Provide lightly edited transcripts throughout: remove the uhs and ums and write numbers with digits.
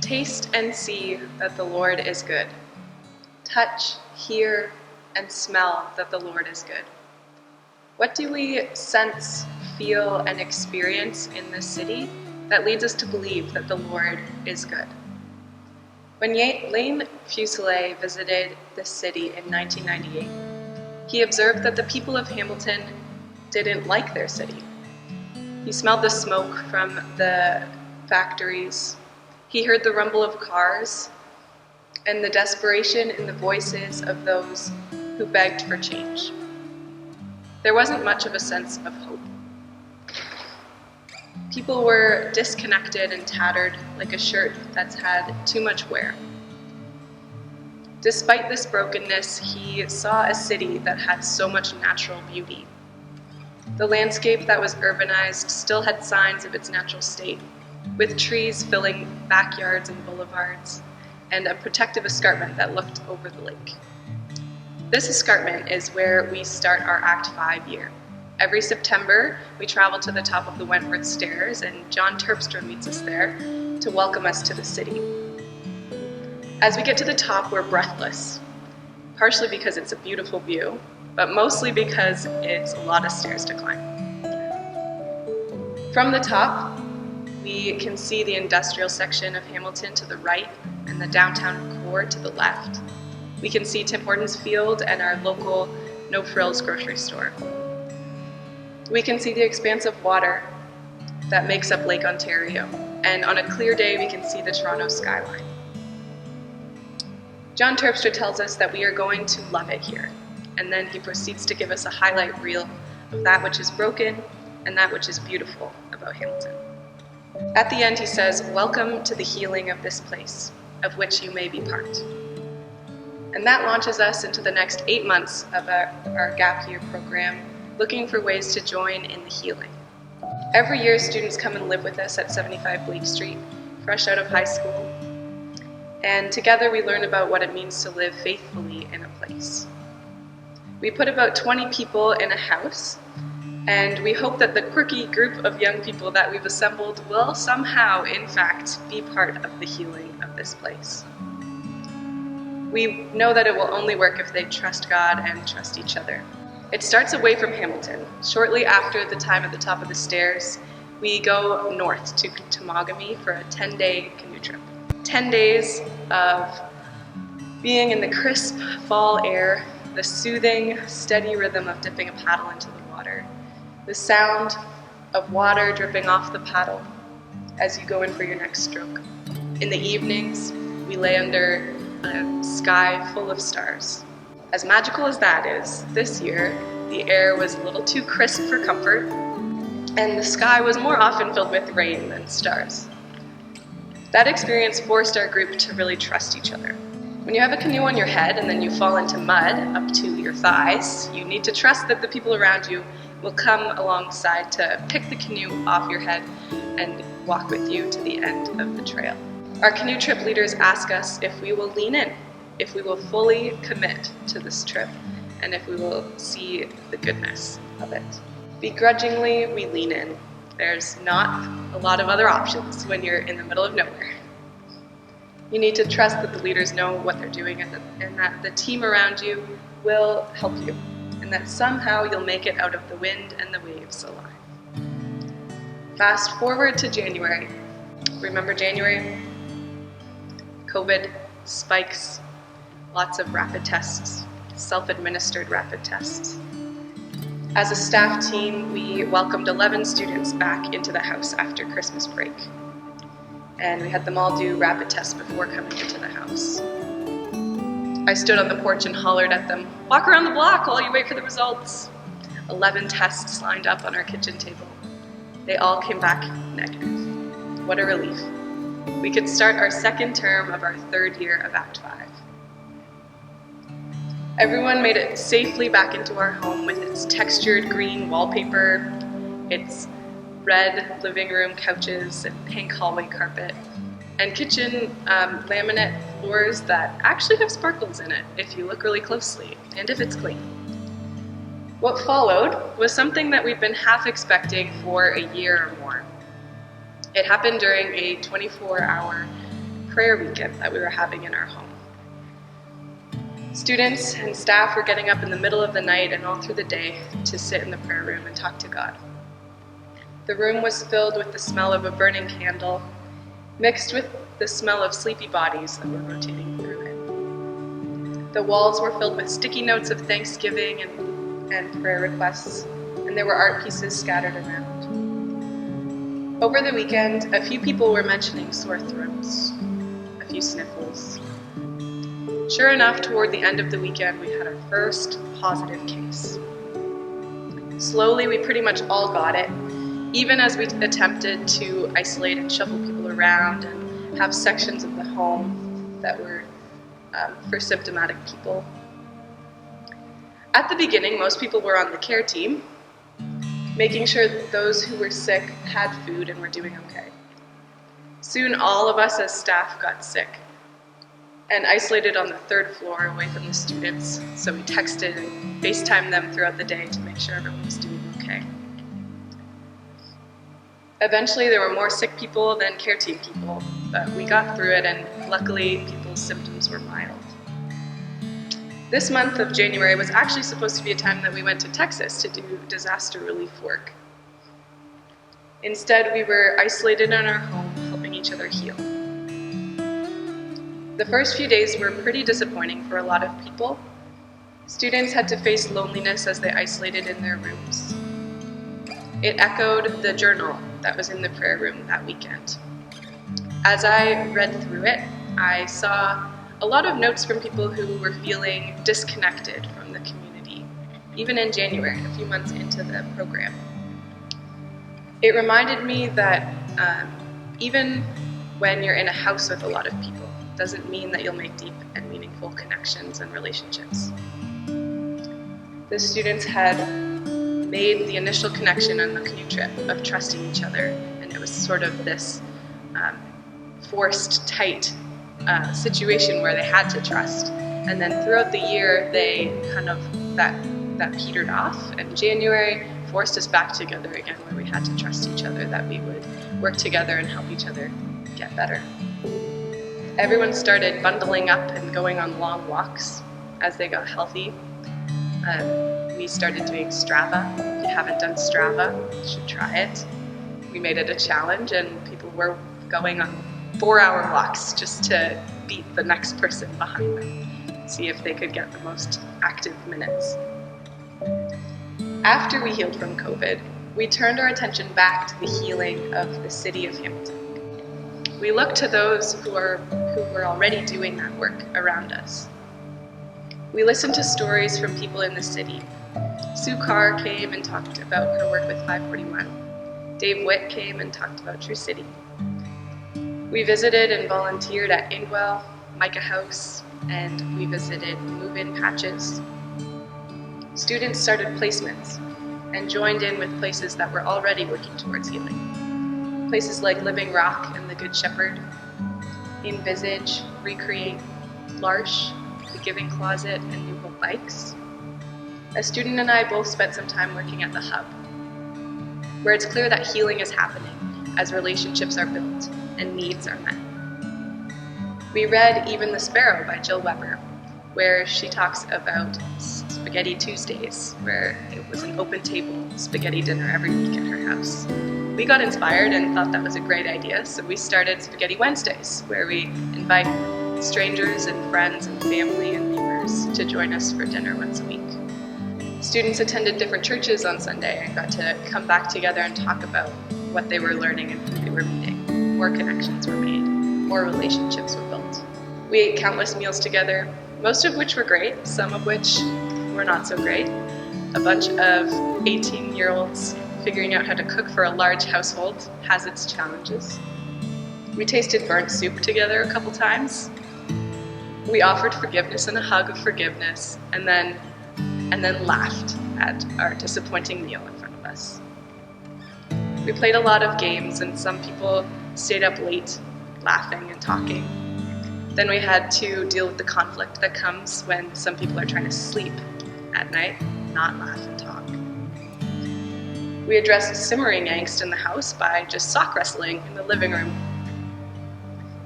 Taste and see that the Lord is good. Touch, hear, and smell that the Lord is good. What do we sense, feel, and experience in this city that leads us to believe that the Lord is good? When Lane Fuselier visited this city in 1998, he observed that the people of Hamilton didn't like their city. He smelled the smoke from the factories. He heard the rumble of cars and the desperation in the voices of those who begged for change. There wasn't much of a sense of hope. People were disconnected and tattered like a shirt that's had too much wear. Despite this brokenness, he saw a city that had so much natural beauty. The landscape that was urbanized still had signs of its natural state, with trees filling backyards and boulevards, and a protective escarpment that looked over the lake. This escarpment is where we start our Act 5 year. Every September, we travel to the top of the Wentworth Stairs, and John Terpstra meets us there to welcome us to the city. As we get to the top, we're breathless, partially because it's a beautiful view, but mostly because it's a lot of stairs to climb. From the top, we can see the industrial section of Hamilton to the right and the downtown core to the left. We can see Tim Hortons Field and our local No Frills grocery store. We can see the expanse of water that makes up Lake Ontario, and on a clear day we can see the Toronto skyline. John Terpstra tells us that we are going to love it here, and then he proceeds to give us a highlight reel of that which is broken and that which is beautiful about Hamilton. At the end he says, "Welcome to the healing of this place, of which you may be part." And that launches us into the next 8 months of our gap year program, looking for ways to join in the healing. Every year students come and live with us at 75 Blake Street, fresh out of high school, and together we learn about what it means to live faithfully in a place. We put about 20 people in a house, and we hope that the quirky group of young people that we've assembled will somehow, in fact, be part of the healing of this place. We know that it will only work if they trust God and trust each other. It starts away from Hamilton. Shortly after the time at the top of the stairs, we go north to Temagami for a 10-day canoe trip. 10 days of being in the crisp fall air, the soothing, steady rhythm of dipping a paddle into the water, the sound of water dripping off the paddle as you go in for your next stroke. In the evenings, we lay under a sky full of stars. As magical as that is, this year, the air was a little too crisp for comfort, and the sky was more often filled with rain than stars. That experience forced our group to really trust each other. When you have a canoe on your head and then you fall into mud up to your thighs, you need to trust that the people around you will come alongside to pick the canoe off your head and walk with you to the end of the trail. Our canoe trip leaders ask us if we will lean in, if we will fully commit to this trip, and if we will see the goodness of it. Begrudgingly, we lean in. There's not a lot of other options when you're in the middle of nowhere. You need to trust that the leaders know what they're doing and that the team around you will help you, and that somehow you'll make it out of the wind and the waves alive. Fast forward to January. Remember January? COVID, spikes, lots of rapid tests, self-administered rapid tests. As a staff team, we welcomed 11 students back into the house after Christmas break. And we had them all do rapid tests before coming into the house. I stood on the porch and hollered at them, "Walk around the block while you wait for the results." 11 tests lined up on our kitchen table. They all came back negative. What a relief. We could start our second term of our third year of Act 5. Everyone made it safely back into our home with its textured green wallpaper, its red living room couches and pink hallway carpet, and kitchen laminate floors that actually have sparkles in it if you look really closely and if it's clean. What followed was something that we've been half expecting for a year or more. It happened during a 24-hour prayer weekend that we were having in our home. Students and staff were getting up in the middle of the night and all through the day to sit in the prayer room and talk to God. The room was filled with the smell of a burning candle, mixed with the smell of sleepy bodies that were rotating through it. The walls were filled with sticky notes of thanksgiving and prayer requests, and there were art pieces scattered around. Over the weekend, a few people were mentioning sore throats, a few sniffles. Sure enough, toward the end of the weekend, we had our first positive case. Slowly, we pretty much all got it, even as we attempted to isolate and shuffle people around and have sections of the home that were for symptomatic people. At the beginning, most people were on the care team, making sure that those who were sick had food and were doing okay. Soon, all of us as staff got sick and isolated on the third floor away from the students, so we texted and FaceTimed them throughout the day to make sure everyone was doing okay. Eventually, there were more sick people than care team people, but we got through it, and luckily, people's symptoms were mild. This month of January was actually supposed to be a time that we went to Texas to do disaster relief work. Instead, we were isolated in our home, helping each other heal. The first few days were pretty disappointing for a lot of people. Students had to face loneliness as they isolated in their rooms. It echoed the journal that was in the prayer room that weekend. As I read through it, I saw a lot of notes from people who were feeling disconnected from the community, even in January, a few months into the program. It reminded me that even when you're in a house with a lot of people, doesn't mean that you'll make deep and meaningful connections and relationships. The students had made the initial connection on the canoe trip of trusting each other, and it was sort of this forced, tight situation where they had to trust. And then throughout the year, they kind of, that petered off, and January forced us back together again, where we had to trust each other, that we would work together and help each other get better. Everyone started bundling up and going on long walks as they got healthy. We started doing Strava. If you haven't done Strava, you should try it. We made it a challenge, and people were going on 4-hour walks just to beat the next person behind them, see if they could get the most active minutes. After we healed from COVID, we turned our attention back to the healing of the city of Hamilton. We looked to those who were already doing that work around us. We listened to stories from people in the city. Sue Carr came and talked about her work with 541. Dave Witt came and talked about TrueCity. We visited and volunteered at Ingwell, Micah House, and we visited move-in patches. Students started placements and joined in with places that were already working towards healing. Places like Living Rock and the Good Shepherd, Envisage, Recreate, L'Arche, the Giving Closet, and New Hope Bikes. A student and I both spent some time working at the Hub, where it's clear that healing is happening as relationships are built and needs are met. We read Even the Sparrow by Jill Weber, where she talks about Spaghetti Tuesdays, where it was an open table spaghetti dinner every week at her house. We got inspired and thought that was a great idea, so we started Spaghetti Wednesdays, where we invite strangers and friends and family and neighbors to join us for dinner once a week. Students attended different churches on Sunday and got to come back together and talk about what they were learning and who they were meeting. More connections were made, more relationships were built. We ate countless meals together, most of which were great, some of which were not so great. A bunch of 18-year-olds figuring out how to cook for a large household has its challenges. We tasted burnt soup together a couple times. We offered forgiveness and a hug of forgiveness, and then laughed at our disappointing meal in front of us. We played a lot of games, and some people stayed up late laughing and talking. Then we had to deal with the conflict that comes when some people are trying to sleep at night, not laugh and talk. We addressed simmering angst in the house by just sock wrestling in the living room.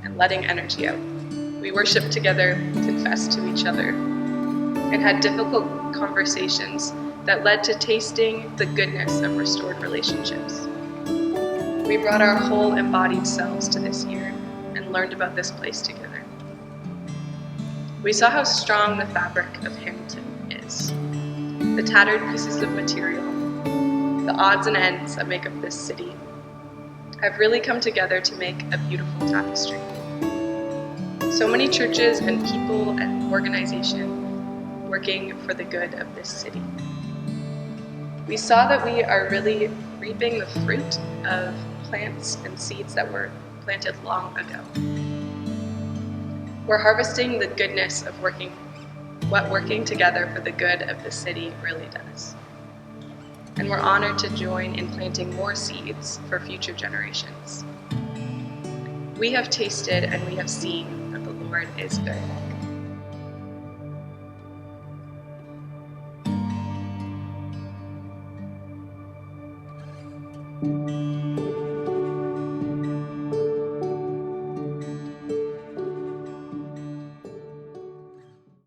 And letting energy out. We worshiped together, confessed to each other, and had difficult conversations that led to tasting the goodness of restored relationships. We brought our whole embodied selves to this year and learned about this place together. We saw how strong the fabric of Hamilton is. The tattered pieces of material, the odds and ends that make up this city, have really come together to make a beautiful tapestry. So many churches and people and organizations working for the good of this city. We saw that we are really reaping the fruit of plants and seeds that were planted long ago. We're harvesting the goodness of what working together for the good of the city really does. And we're honored to join in planting more seeds for future generations. We have tasted and we have seen that the Lord is good.